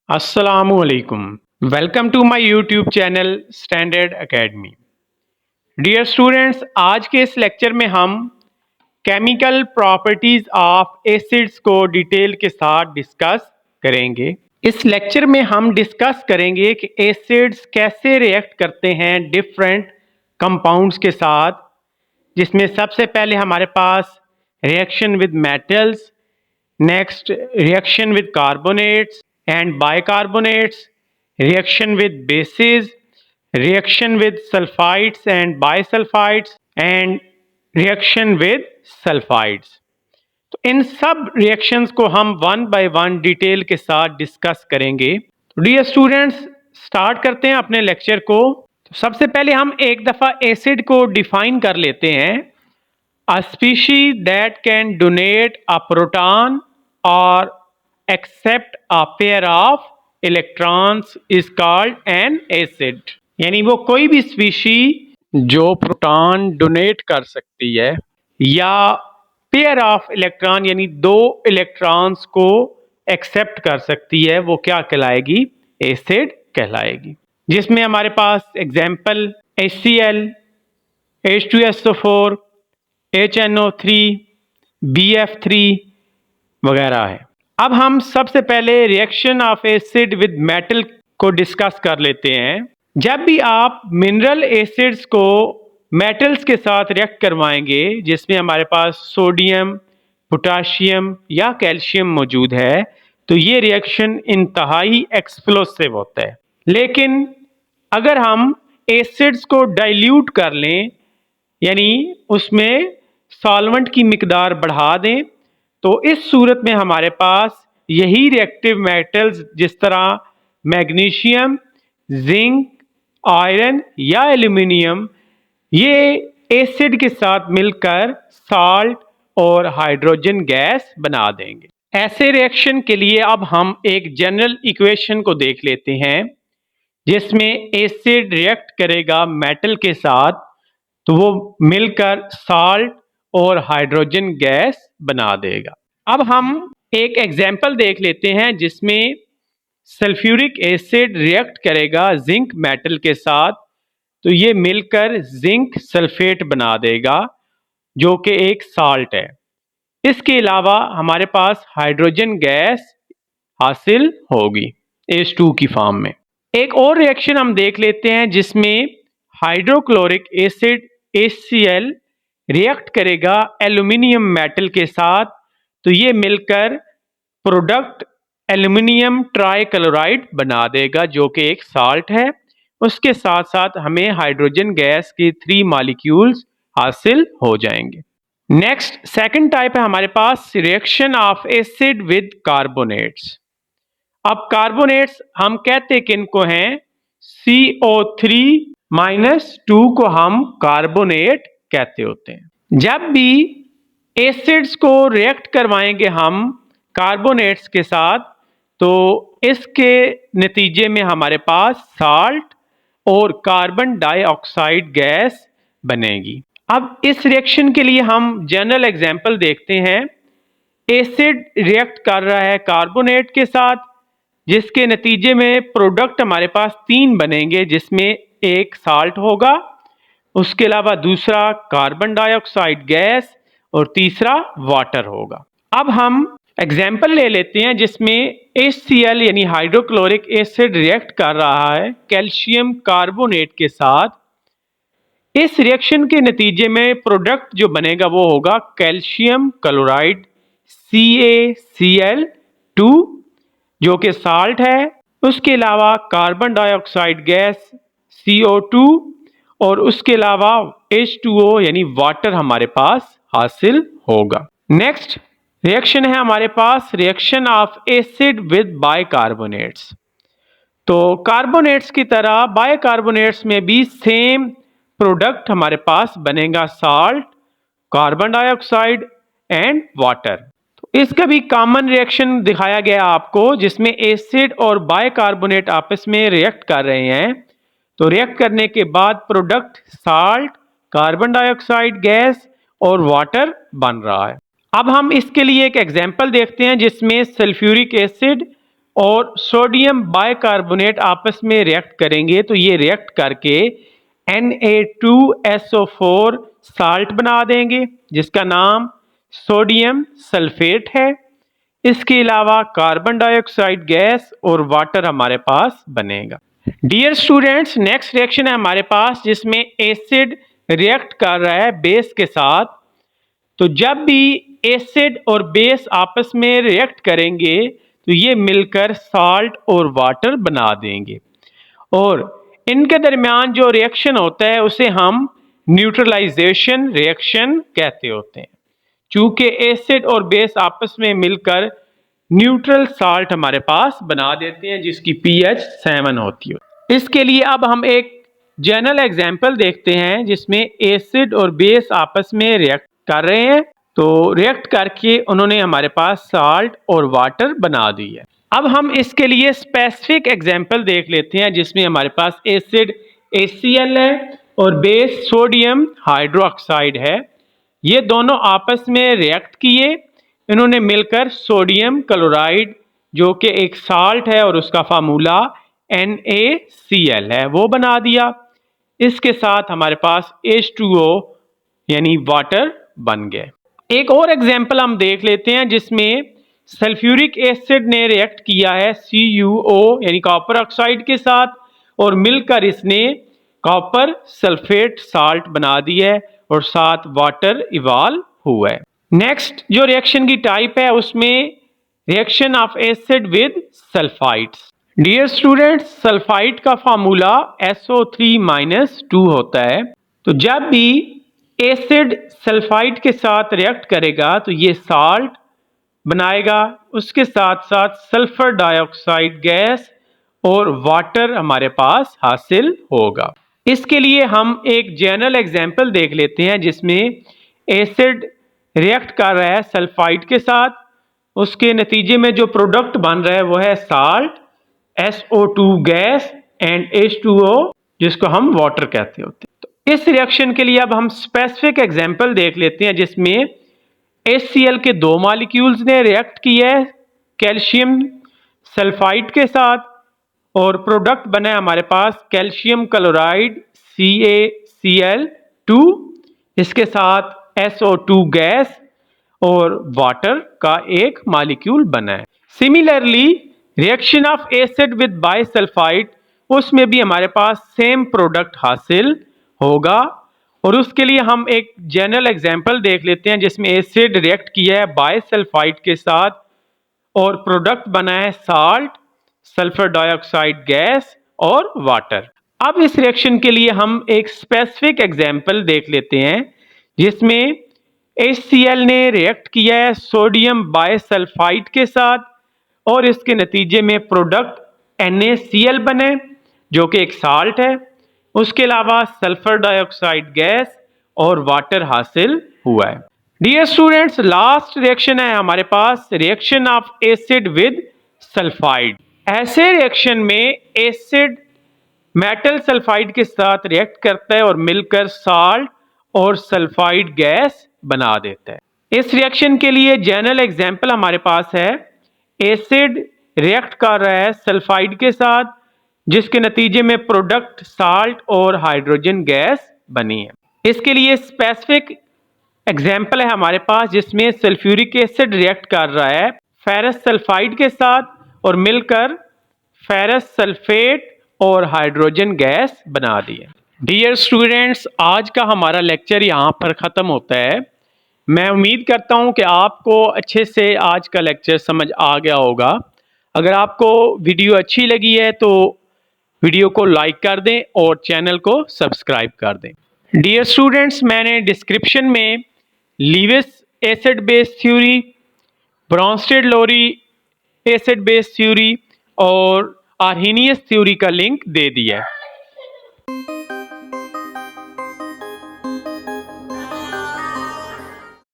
Assalamualaikum. Welcome to my YouTube channel standard academy. Dear students, आज के इस lecture में हम केमिकल प्रॉपर्टीज ऑफ एसिड्स को डिटेल के साथ डिस्कस करेंगे। इस लेक्चर में हम डिस्कस करेंगे कि एसिड्स कैसे रिएक्ट करते हैं डिफरेंट कंपाउंड्स के साथ, जिसमें सबसे पहले हमारे पास reaction with metals, next reaction with carbonates and bicarbonates, reaction with bases, reaction with sulfides and bisulfides and reaction with sulfides। तो इन सब रिएक्शंस को हम वन बाय वन डिटेल के साथ डिस्कस करेंगे। तो डियर स्टूडेंट्स, स्टार्ट करते हैं अपने लेक्चर को। तो सबसे पहले हम एक दफ़ा एसिड को डिफाइन कर लेते हैं। A species that can donate a proton or accept a pair of electrons is called an acid. यानी वो कोई भी स्पीशी जो प्रोटॉन डोनेट कर सकती है या पेयर ऑफ इलेक्ट्रॉन यानी दो इलेक्ट्रॉन्स को एक्सेप्ट कर सकती है, वो क्या कहलाएगी? एसिड कहलाएगी। जिसमें हमारे पास example HCl, H2SO4, HNO3, BF3 वगैरह है। अब हम सबसे पहले reaction of acid with metal को डिस्कस कर लेते हैं। जब भी आप मिनरल एसिड्स को मेटल्स के साथ रिएक्ट करवाएंगे, जिसमें हमारे पास सोडियम, पोटाशियम या कैल्शियम मौजूद है, तो ये रिएक्शन इंतहाई एक्सप्लोसिव होता है। लेकिन अगर हम एसिड्स को डाइल्यूट कर लें, यानी उसमें सॉल्वेंट की मिकदार बढ़ा दें, तो इस सूरत में हमारे पास यही रिएक्टिव मेटल्स जिस तरह मैग्नीशियम, जिंक, आयरन या एल्यूमिनियम, ये एसिड के साथ मिलकर साल्ट और हाइड्रोजन गैस बना देंगे। ऐसे रिएक्शन के लिए अब हम एक जनरल इक्वेशन को देख लेते हैं, जिसमें एसिड रिएक्ट करेगा मेटल के साथ तो वो मिलकर साल्ट और हाइड्रोजन गैस बना देगा। अब हम एक एग्जाम्पल देख लेते हैं जिसमें सल्फ्यूरिक एसिड रिएक्ट करेगा जिंक मेटल के साथ, तो ये मिलकर जिंक सल्फेट बना देगा जो कि एक साल्ट है। इसके अलावा हमारे पास हाइड्रोजन गैस हासिल होगी H2 की फॉर्म में। एक और रिएक्शन हम देख लेते हैं जिसमें हाइड्रोक्लोरिक एसिड HCl रिएक्ट करेगा एल्यूमिनियम मेटल के साथ, तो ये मिलकर प्रोडक्ट एल्यूमिनियम ट्राइक्लोराइड बना देगा जो कि एक साल्ट है। उसके साथ साथ हमें हाइड्रोजन गैस के 3 मॉलिक्यूल्स हासिल हो जाएंगे। नेक्स्ट सेकंड टाइप है हमारे पास reaction of acid with carbonates. अब कार्बोनेट्स हम कहते किनको हैं? CO3-2 को हम कार्बोनेट कहते होते हैं। जब भी एसिड्स को रिएक्ट करवाएंगे हम कार्बोनेट्स के साथ, तो इसके नतीजे में हमारे पास साल्ट और कार्बन डाइऑक्साइड गैस बनेगी। अब इस रिएक्शन के लिए हम जनरल एग्जांपल देखते हैं। एसिड रिएक्ट कर रहा है कार्बोनेट के साथ, जिसके नतीजे में प्रोडक्ट हमारे पास 3 बनेंगे, जिसमें एक साल्ट होगा, उसके अलावा दूसरा कार्बन डाइऑक्साइड गैस और तीसरा वाटर होगा। अब हम एग्जाम्पल ले लेते हैं जिसमें HCl यानी हाइड्रोक्लोरिक एसिड रिएक्ट कर रहा है कैल्शियम कार्बोनेट के साथ। इस रिएक्शन के नतीजे में प्रोडक्ट जो बनेगा वो होगा कैल्शियम क्लोराइड CaCl2 जो कि साल्ट है। उसके अलावा कार्बन डाइऑक्साइड गैस CO2 और उसके अलावा H2O यानी वाटर हमारे पास हासिल होगा। नेक्स्ट रिएक्शन है हमारे पास reaction of acid with bicarbonates. तो कार्बोनेट्स की तरह बाइकार्बोनेट्स में भी सेम प्रोडक्ट हमारे पास बनेगा salt, carbon dioxide and water. तो इसका भी कॉमन रिएक्शन दिखाया गया आपको, जिसमें एसिड और बाइकार्बोनेट आपस में रिएक्ट कर रहे हैं। तो रिएक्ट करने के बाद product salt, carbon dioxide gas और वाटर बन रहा है। अब हम इसके लिए एक एग्जाम्पल देखते हैं जिसमें सल्फ्यूरिक एसिड और सोडियम बाइकार्बोनेट आपस में रिएक्ट करेंगे तो ये रिएक्ट करके Na2SO4 साल्ट बना देंगे जिसका नाम सोडियम सल्फेट है। इसके अलावा कार्बन डाइऑक्साइड गैस और वाटर हमारे पास बनेगा। डियर स्टूडेंट्स, नेक्स्ट रिएक्शन है हमारे पास जिसमें एसिड रिएक्ट कर रहा है बेस के साथ। तो जब भी एसिड और बेस आपस में रिएक्ट करेंगे तो ये मिलकर साल्ट और वाटर बना देंगे और इनके दरमियान जो रिएक्शन होता है उसे हम न्यूट्रलाइजेशन रिएक्शन कहते होते हैं। चूंकि एसिड और बेस आपस में मिलकर न्यूट्रल साल्ट हमारे पास बना देते हैं जिसकी pH 7 होती है। इसके लिए अब हम एक जनरल एग्जांपल देखते हैं जिसमें एसिड और बेस आपस में रिएक्ट कर रहे हैं। तो रिएक्ट करके उन्होंने हमारे पास साल्ट और वाटर बना दी है। अब हम इसके लिए स्पेसिफिक एग्जांपल देख लेते हैं जिसमें हमारे पास एसिड HCl है और बेस सोडियम हाइड्रोक्साइड है। ये दोनों आपस में रिएक्ट किए, इन्होंने मिलकर सोडियम क्लोराइड जो कि एक साल्ट है और उसका फार्मूला NaCl है वो बना दिया। इसके साथ हमारे पास H2O यानी वाटर बन गए। एक और एग्जांपल हम देख लेते हैं जिसमें सल्फ्यूरिक एसिड ने रिएक्ट किया है CuO यानी कॉपर ऑक्साइड के साथ और मिलकर इसने कॉपर सल्फेट साल्ट बना दी है और साथ वाटर इवॉल्व हुआ है। नेक्स्ट जो रिएक्शन की टाइप है उसमें reaction of acid with sulphides. Dear students, sulphide का फार्मूला SO3-2 होता है। तो जब भी एसिड सल्फाइड के साथ रिएक्ट करेगा तो ये साल्ट बनाएगा, उसके साथ साथ सल्फर डाइऑक्साइड गैस और वाटर हमारे पास हासिल होगा। इसके लिए हम एक जनरल एग्जांपल देख लेते हैं जिसमें एसिड रिएक्ट कर रहा है सल्फाइड के साथ, उसके नतीजे में जो प्रोडक्ट बन रहा है वो है salt, SO2 gas and H2O जिसको हम वाटर कहते होते हैं। तो इस रिएक्शन के लिए अब हम स्पेसिफिक एग्जांपल देख लेते हैं जिसमें HCl के दो मॉलिक्यूल्स ने रिएक्ट किया है कैल्शियम सल्फाइड के साथ और प्रोडक्ट बना है हमारे पास कैल्शियम क्लोराइड CaCl2, इसके साथ SO2 गैस और वाटर का एक मॉलिक्यूल बना है। Similarly reaction of acid with bisulphide, उसमें भी हमारे पास सेम प्रोडक्ट हासिल होगा और उसके लिए हम एक जनरल एग्जांपल देख लेते हैं जिसमें एसिड रिएक्ट किया है बाइसल्फाइड के साथ और प्रोडक्ट बना है साल्ट, सल्फर डाइऑक्साइड गैस और वाटर। अब इस रिएक्शन के लिए हम एक स्पेसिफिक एग्जांपल देख लेते हैं जिसमें HCl ने रिएक्ट किया है सोडियम बाइसल्फाइड के साथ और इसके नतीजे में प्रोडक्ट NaCl बने जो कि एक साल्ट है, उसके अलावा सल्फर डाइऑक्साइड गैस और वाटर हासिल हुआ है। डियर स्टूडेंट्स, लास्ट रिएक्शन है हमारे पास reaction of acid with sulphide. ऐसे रिएक्शन में एसिड मेटल सल्फाइड के साथ रिएक्ट करता है और मिलकर साल्ट और सल्फाइड गैस बना देता है। इस रिएक्शन के लिए जनरल एग्जांपल हमारे पास है एसिड रिएक्ट कर रहा है सल्फाइड के साथ जिसके नतीजे में प्रोडक्ट साल्ट और हाइड्रोजन गैस बनी है। इसके लिए स्पेसिफिक एग्जांपल है हमारे पास जिसमें सल्फ्यूरिक एसिड रिएक्ट कर रहा है फेरस सल्फाइड के साथ और मिलकर फेरस सल्फेट और हाइड्रोजन गैस बना दी है। डियर स्टूडेंट्स, आज का हमारा लेक्चर यहाँ पर ख़त्म होता है। मैं उम्मीद करता हूँ कि आपको अच्छे से आज का लेक्चर समझ आ गया होगा। अगर आपको वीडियो अच्छी लगी है तो वीडियो को लाइक कर दें और चैनल को सब्सक्राइब कर दें। डियर स्टूडेंट्स, मैंने डिस्क्रिप्शन में Lewis acid base theory, Bronsted Lowry acid base theory और आर्हेनियस थ्योरी का लिंक दे दिया है।